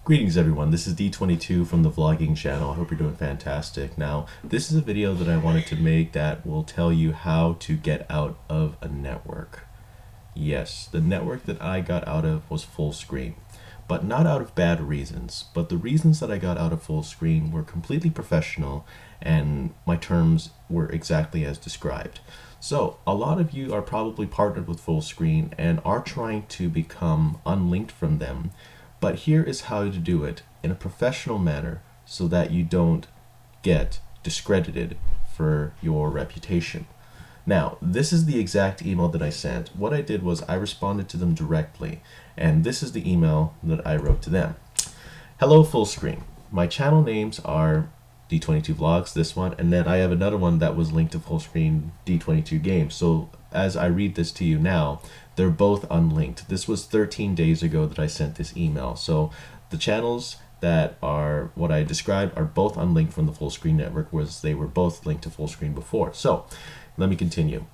Greetings everyone, this is D22 from the vlogging channel. I hope you're doing fantastic. Now, this is a video that I wanted to make that will tell you how to get out of a network. Yes, the network that I got out of was full screen, but not out of bad reasons. But the reasons that I got out of full screen were completely professional and my terms were exactly as described. So a lot of you are probably partnered with full screen and are trying to become unlinked from them. But here is how to do it in a professional manner so that you don't get discredited for your reputation. Now, this is the exact email that I sent. What I did was I responded to them directly, and this is the email that I wrote to them. Hello, full screen. My channel names are D22 Vlogs, this one, and then I have another one that was linked to full screen D22 Games. So as I read this to you now, they're both unlinked. This was 13 days ago that I sent this email. So the channels that are what I described are both unlinked from the full screen network, whereas they were both linked to full screen before. So let me continue.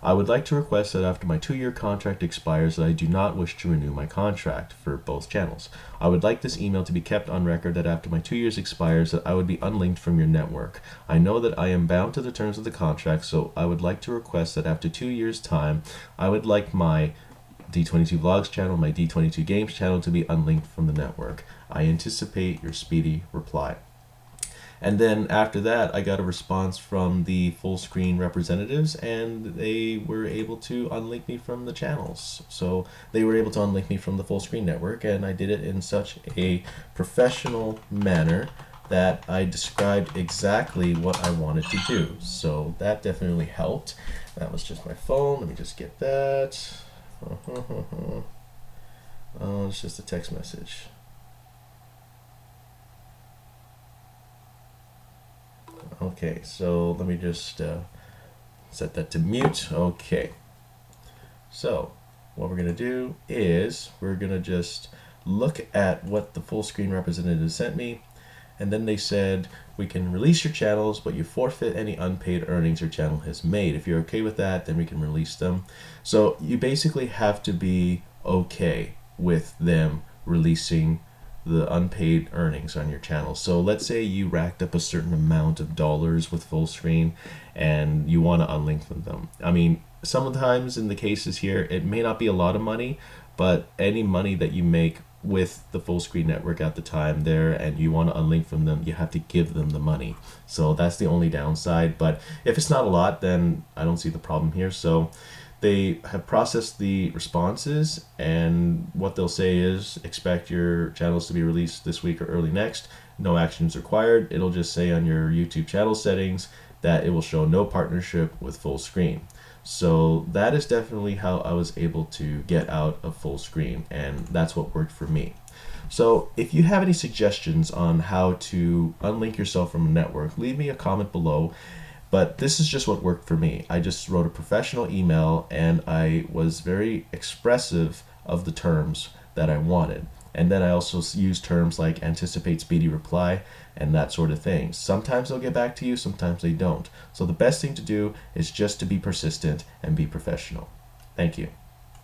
I would like to request that after my 2-year contract expires that I do not wish to renew my contract for both channels. I would like this email to be kept on record that after my 2 years expires that I would be unlinked from your network. I know that I am bound to the terms of the contract, so I would like to request that after 2 years time, I would like my D22 Vlogs channel, my D22 Games channel to be unlinked from the network. I anticipate your speedy reply. And then after that, I got a response from the full screen representatives, and they were able to unlink me from the channels. So they were able to unlink me from the full screen network, and I did it in such a professional manner that I described exactly what I wanted to do. So that definitely helped. That was just my phone. Let me just get that. Oh, it's just a text message. Okay, so let me just set that to mute. Okay, so what we're gonna do is we're gonna just look at what the full screen representative sent me, and then they said we can release your channels, but you forfeit any unpaid earnings your channel has made. If you're okay with that, then we can release them. So you basically have to be okay with them releasing the unpaid earnings on your channel. So let's say you racked up a certain amount of dollars with full screen and you want to unlink them. I mean, sometimes in the cases here, it may not be a lot of money, but any money that you make with the full screen network at the time there and you want to unlink from them, you have to give them the money. So that's the only downside. But if it's not a lot, then I don't see the problem here. So they have processed the responses, and what they'll say is expect your channels to be released this week or early next. No actions required. It'll just say on your YouTube channel settings that it will show no partnership with full screen. So that is definitely how I was able to get out of full screen, and that's what worked for me. So if you have any suggestions on how to unlink yourself from a network, leave me a comment below. But this is just what worked for me. I just wrote a professional email and I was very expressive of the terms that I wanted. And then I also used terms like anticipate speedy reply and that sort of thing. Sometimes they'll get back to you, sometimes they don't. So the best thing to do is just to be persistent and be professional. Thank you.